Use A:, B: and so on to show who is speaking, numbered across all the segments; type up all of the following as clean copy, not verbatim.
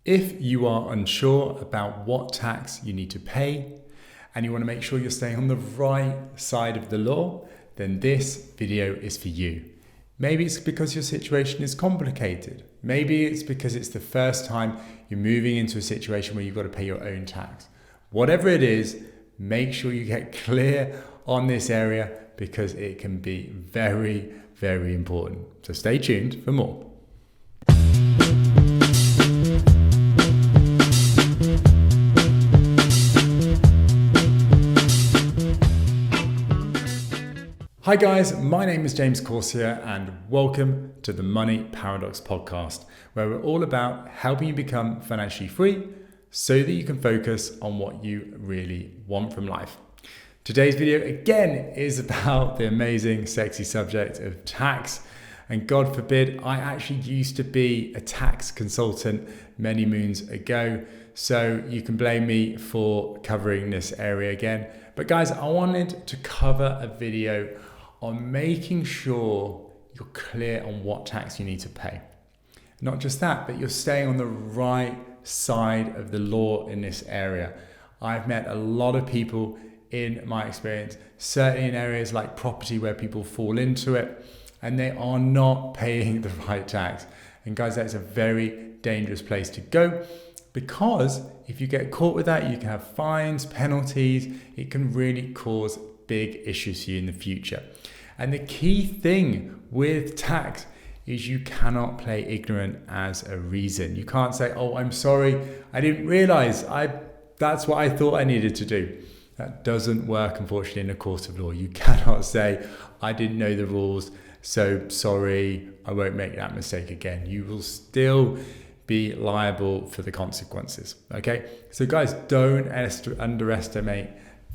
A: If you are unsure about what tax you need to pay and you want to make sure you're staying on the right side of the law, then this video is for you. Maybe it's because your situation is complicated. Maybe it's because it's the first time you're moving into a situation where you've got to pay your own tax. Whatever it is, make sure you get clear on this area because it can be very, very important. So stay tuned for more. Hi guys, my name is James Corsia and welcome to the Money Paradox podcast, where we're all about helping you become financially free so that you can focus on what you really want from life. Today's video again is about the amazing, sexy subject of tax. And God forbid, I actually used to be a tax consultant many moons ago. So you can blame me for covering this area again. But guys, I wanted to cover a video on making sure you're clear on what tax you need to pay. Not just that, but you're staying on the right side of the law in this area. I've met a lot of people in my experience, certainly in areas like property where people fall into it and they are not paying the right tax. And guys, that's a very dangerous place to go because if you get caught with that, you can have fines, penalties. It can really cause big issues for you in the future. And the key thing with tax is you cannot play ignorant as a reason. You can't say, oh, I'm sorry, I didn't realize that's what I thought I needed to do. That doesn't work, unfortunately, in a court of law. You cannot say, I didn't know the rules, so sorry, I won't make that mistake again. You will still be liable for the consequences, okay? So guys, don't underestimate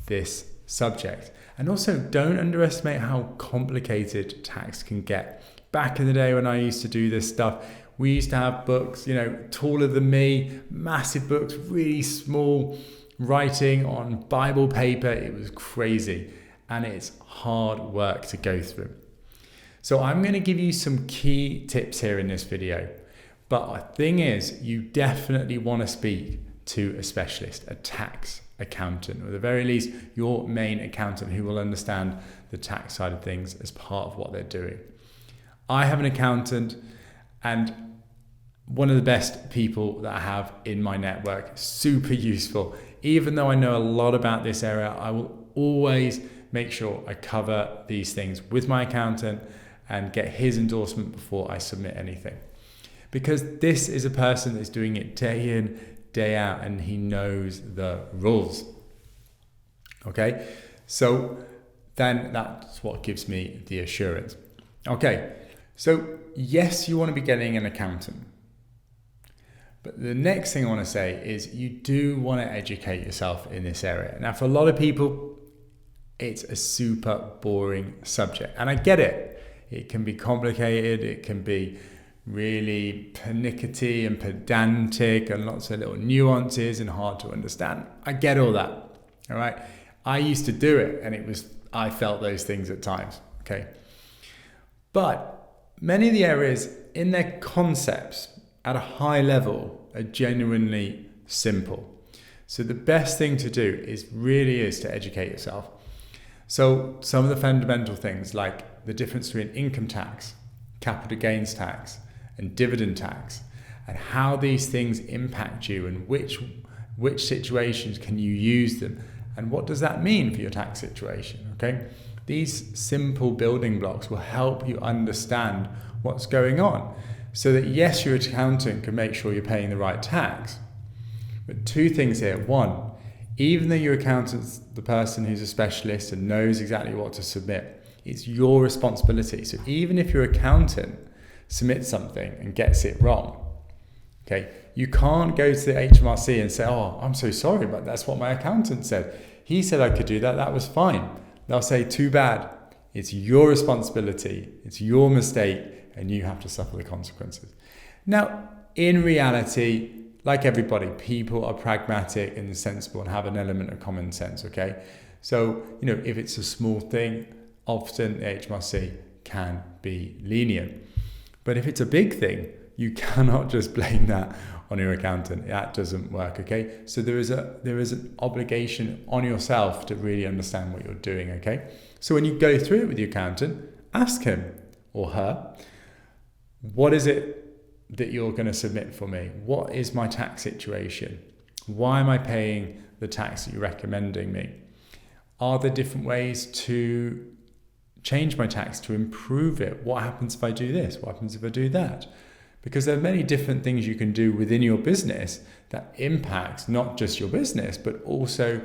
A: this subject. And also don't underestimate how complicated tax can get. Back in the day when I used to do this stuff, we used to have books, taller than me, massive books, really small, writing on Bible paper. It was crazy and it's hard work to go through. So I'm going to give you some key tips here in this video. But the thing is, you definitely want to speak to a specialist, a tax accountant, or at the very least your main accountant who will understand the tax side of things as part of what they're doing. I have an accountant and one of the best people that I have in my network, super useful. Even though I know a lot about this area, I will always make sure I cover these things with my accountant and get his endorsement before I submit anything. Because this is a person that's doing it day in, day out, and he knows the rules. Okay, so then that's what gives me the assurance. Okay, so yes, you want to be getting an accountant. But the next thing I want to say is you do want to educate yourself in this area. Now, for a lot of people, it's a super boring subject. And I get it. It can be complicated. It can be really pernickety and pedantic and lots of little nuances and hard to understand. I get all that. All right. I used to do it and I felt those things at times. Okay. But many of the areas in their concepts at a high level are genuinely simple. So the best thing to do is to educate yourself. So some of the fundamental things like the difference between income tax, capital gains tax, and dividend tax, and how these things impact you and which situations can you use them, and what does that mean for your tax situation, okay? These simple building blocks will help you understand what's going on so that yes, your accountant can make sure you're paying the right tax. But two things here. One, even though your accountant's the person who's a specialist and knows exactly what to submit, it's your responsibility. So even if your accountant submits something and gets it wrong, okay, you can't go to the HMRC and say, oh, I'm so sorry, but that's what my accountant said. He said I could do that. That was fine. They'll say, too bad. It's your responsibility. It's your mistake, and you have to suffer the consequences. Now, in reality, like everybody, people are pragmatic and sensible and have an element of common sense, okay? So, if it's a small thing, often the HMRC can be lenient. But if it's a big thing, you cannot just blame that on your accountant. That doesn't work, okay? So there is an obligation on yourself to really understand what you're doing, okay? So when you go through it with your accountant, ask him or her, what is it that you're going to submit for me? What is my tax situation? Why am I paying the tax that you're recommending me? Are there different ways to change my tax, to improve it? What happens if I do this? What happens if I do that? Because there are many different things you can do within your business that impacts not just your business, but also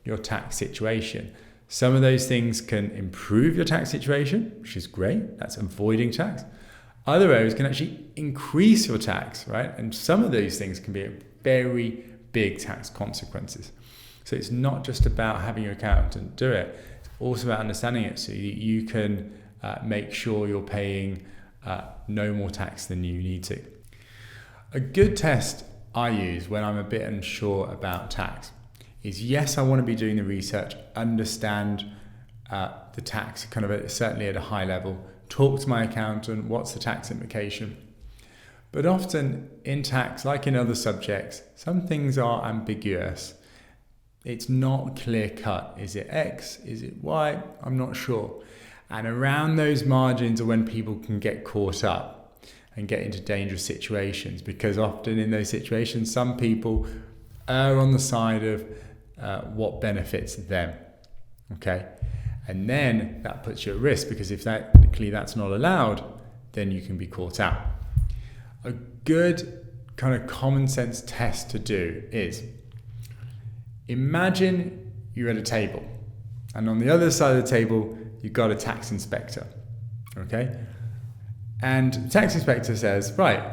A: your tax situation. Some of those things can improve your tax situation, which is great. That's avoiding tax. Other areas can actually increase your tax, right? And some of those things can be very big tax consequences. So it's not just about having your accountant do it. It's also about understanding it so that you can make sure you're paying no more tax than you need to. A good test I use when I'm a bit unsure about tax is, yes, I want to be doing the research, understand the tax kind of certainly at a high level, talk to my accountant, what's the tax implication? But often in tax, like in other subjects, some things are ambiguous. It's not clear cut. Is it X? Is it Y? I'm not sure. And around those margins are when people can get caught up and get into dangerous situations, because often in those situations, some people err on the side of what benefits them. Okay? And then that puts you at risk, because if that's not allowed, then you can be caught out. A good kind of common sense test to do is, imagine you're at a table, and on the other side of the table, you've got a tax inspector, okay? And the tax inspector says, right,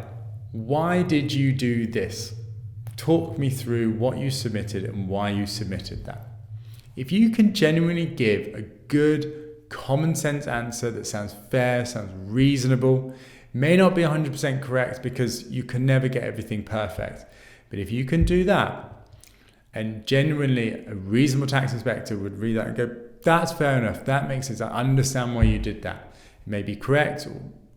A: why did you do this? Talk me through what you submitted and why you submitted that. If you can genuinely give a good common sense answer that sounds fair, sounds reasonable, may not be 100% correct because you can never get everything perfect. But if you can do that, and genuinely a reasonable tax inspector would read that and go, that's fair enough, that makes sense, I understand why you did that. It may be correct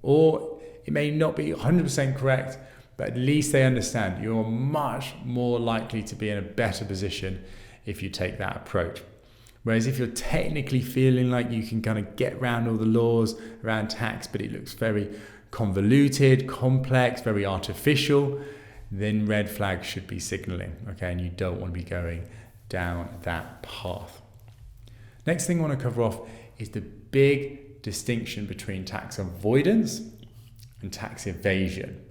A: or it may not be 100% correct, but at least they understand. You're much more likely to be in a better position if you take that approach. Whereas if you're technically feeling like you can kind of get around all the laws around tax, but it looks very convoluted, complex, very artificial, then red flags should be signaling, okay? And you don't want to be going down that path. Next thing I want to cover off is the big distinction between tax avoidance and tax evasion.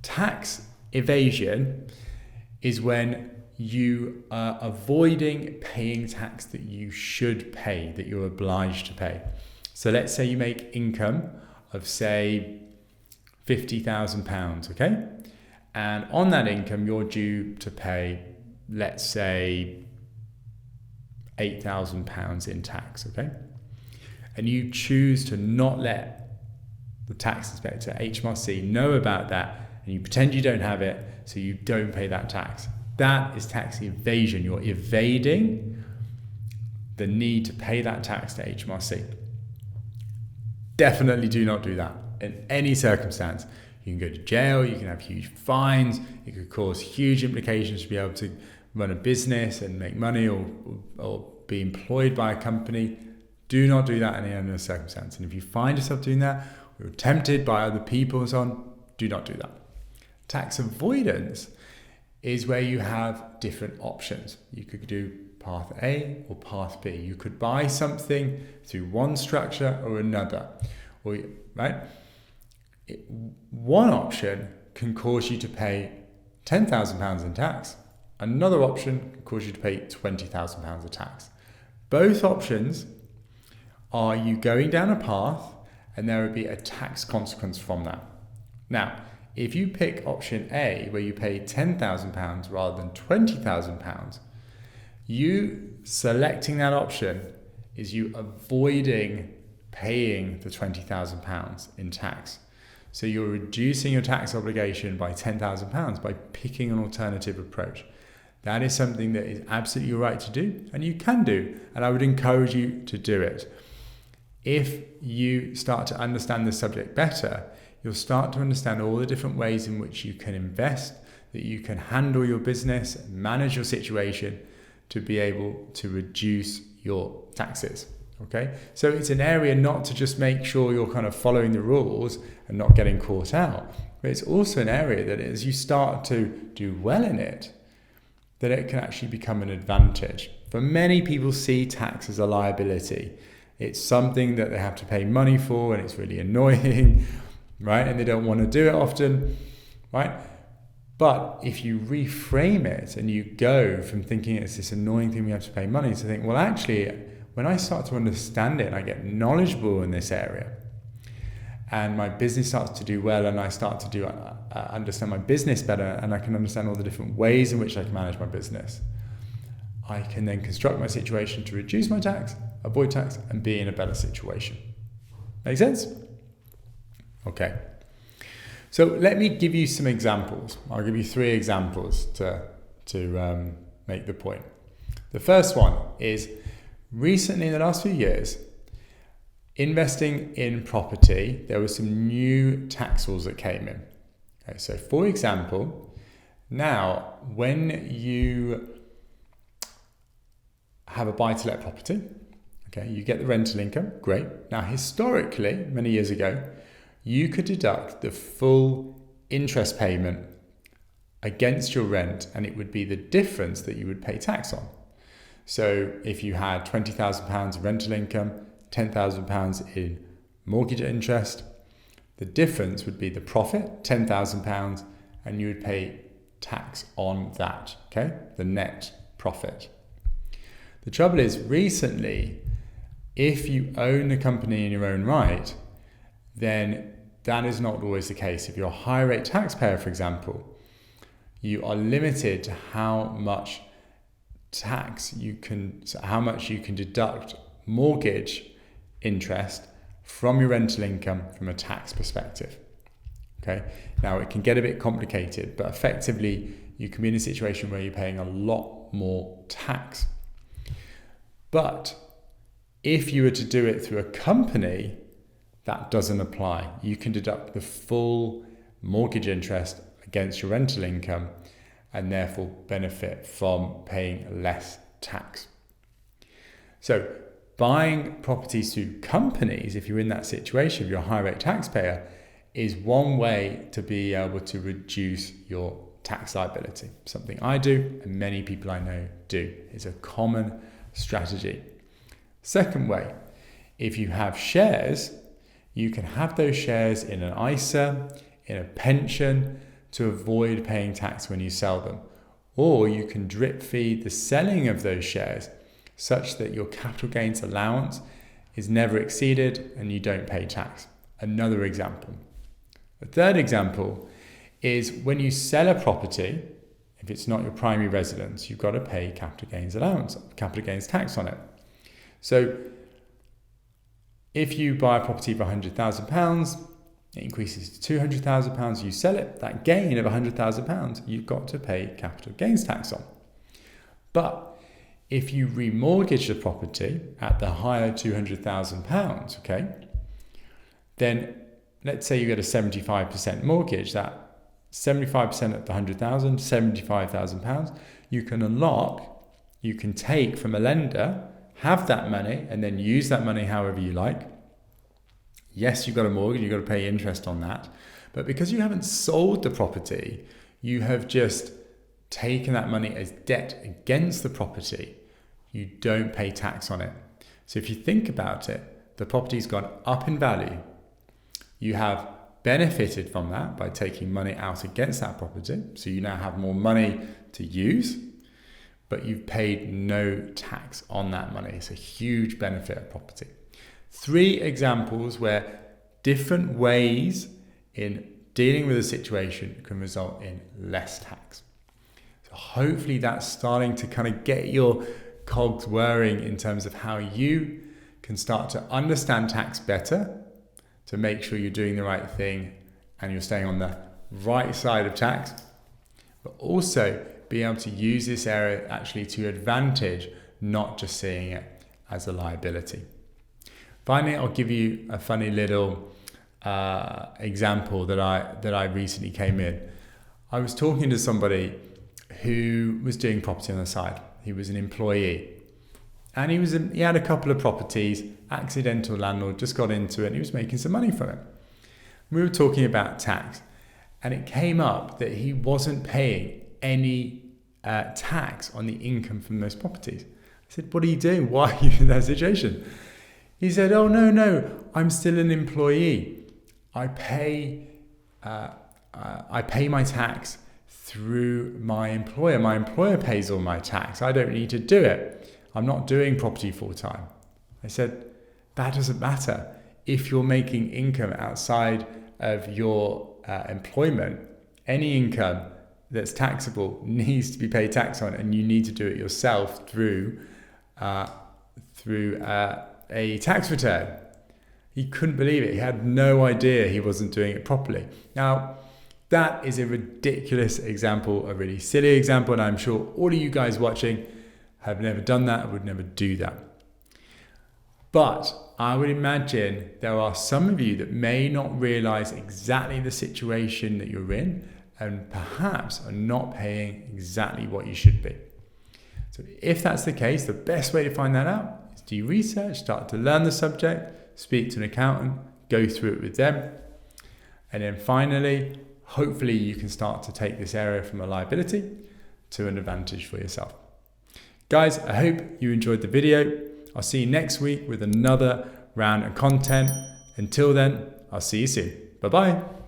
A: Tax evasion is when you are avoiding paying tax that you should pay, that you're obliged to pay. So let's say you make income of, say, £50,000, okay? And on that income, you're due to pay, let's say, £8,000 in tax, okay? And you choose to not let the tax inspector, HMRC, know about that, and you pretend you don't have it, so you don't pay that tax. That is tax evasion. You're evading the need to pay that tax to HMRC. Definitely do not do that in any circumstance. You can go to jail, you can have huge fines, it could cause huge implications to be able to run a business and make money or be employed by a company. Do not do that in any other circumstance. And if you find yourself doing that, or you're tempted by other people and so on, do not do that. Tax avoidance is where you have different options. You could do path A or path B. You could buy something through one structure or another, right? One option can cause you to pay £10,000 in tax. Another option can cause you to pay £20,000 of tax. Both options are you going down a path and there would be a tax consequence from that. Now, if you pick option A, where you pay £10,000 rather than £20,000, you selecting that option is you avoiding paying the £20,000 in tax. So you're reducing your tax obligation by £10,000 by picking an alternative approach. That is something that is absolutely your right to do, and you can do, and I would encourage you to do it. If you start to understand the subject better, you'll start to understand all the different ways in which you can invest, that you can handle your business, manage your situation to be able to reduce your taxes. Okay, so it's an area not to just make sure you're kind of following the rules and not getting caught out, but it's also an area that as you start to do well in it, that it can actually become an advantage. For many people see tax as a liability. It's something that they have to pay money for and it's really annoying, right? And they don't want to do it often, right? But if you reframe it and you go from thinking it's this annoying thing we have to pay money to think, well, actually, when I start to understand it and I get knowledgeable in this area and my business starts to do well and I start to understand my business better and I can understand all the different ways in which I can manage my business, I can then construct my situation to reduce my tax, avoid tax, and be in a better situation. Make sense? Okay. So let me give you some examples. I'll give you 3 examples to make the point. The first one is recently, in the last few years, investing in property, there were some new tax rules that came in. Okay, so for example, now when you have a buy-to-let property, okay, you get the rental income, great. Now historically, many years ago, you could deduct the full interest payment against your rent and it would be the difference that you would pay tax on. So if you had £20,000 of rental income, £10,000 in mortgage interest, the difference would be the profit, £10,000, and you would pay tax on that, okay? The net profit. The trouble is, recently, if you own a company in your own right, then that is not always the case. If you're a high rate taxpayer, for example, you are limited to how much you can deduct mortgage interest from your rental income from a tax perspective. Okay, now it can get a bit complicated, but effectively you can be in a situation where you're paying a lot more tax. But if you were to do it through a company, that doesn't apply. You can deduct the full mortgage interest against your rental income and therefore benefit from paying less tax. So buying properties through companies, if you're in that situation, if you're a high rate taxpayer, is one way to be able to reduce your tax liability. Something I do and many people I know do. It's a common strategy. Second way, if you have shares, you can have those shares in an ISA, in a pension, to avoid paying tax when you sell them. Or you can drip feed the selling of those shares such that your capital gains allowance is never exceeded and you don't pay tax. Another example. The third example is when you sell a property, if it's not your primary residence, you've got to pay capital gains allowance, capital gains tax on it. So if you buy a property for £100,000, it increases to £200,000, you sell it, that gain of £100,000, you've got to pay capital gains tax on. But if you remortgage the property at the higher £200,000, okay, then let's say you get a 75% mortgage, that 75% of the £100,000, £75,000, you can unlock, you can take from a lender, have that money, and then use that money however you like. Yes, you've got a mortgage, you've got to pay interest on that. But because you haven't sold the property, you have just taken that money as debt against the property. You don't pay tax on it. So if you think about it, the property's gone up in value. You have benefited from that by taking money out against that property. So you now have more money to use, but you've paid no tax on that money. It's a huge benefit of property. 3 examples where different ways in dealing with a situation can result in less tax. So hopefully that's starting to kind of get your cogs whirring in terms of how you can start to understand tax better, to make sure you're doing the right thing and you're staying on the right side of tax, but also be able to use this area actually to your advantage, not just seeing it as a liability. Finally, I'll give you a funny little example that I recently came in. I was talking to somebody who was doing property on the side. He was an employee. And he had a couple of properties, accidental landlord, just got into it, and he was making some money from it. We were talking about tax, and it came up that he wasn't paying any tax on the income from those properties. I said, what are you doing? Why are you in that situation? He said, oh, no, I'm still an employee. I pay my tax through my employer. My employer pays all my tax. I don't need to do it. I'm not doing property full time. I said, that doesn't matter. If you're making income outside of your employment, any income that's taxable needs to be paid tax on, and you need to do it yourself through a tax return. He couldn't believe it. He had no idea he wasn't doing it properly. Now, that is a ridiculous example, a really silly example, and I'm sure all of you guys watching have never done that, would never do that. But I would imagine there are some of you that may not realize exactly the situation that you're in and perhaps are not paying exactly what you should be. So if that's the case, the best way to find that out is do research, start to learn the subject, speak to an accountant, go through it with them. And then finally, hopefully you can start to take this area from a liability to an advantage for yourself. Guys, I hope you enjoyed the video. I'll see you next week with another round of content. Until then, I'll see you soon. Bye-bye.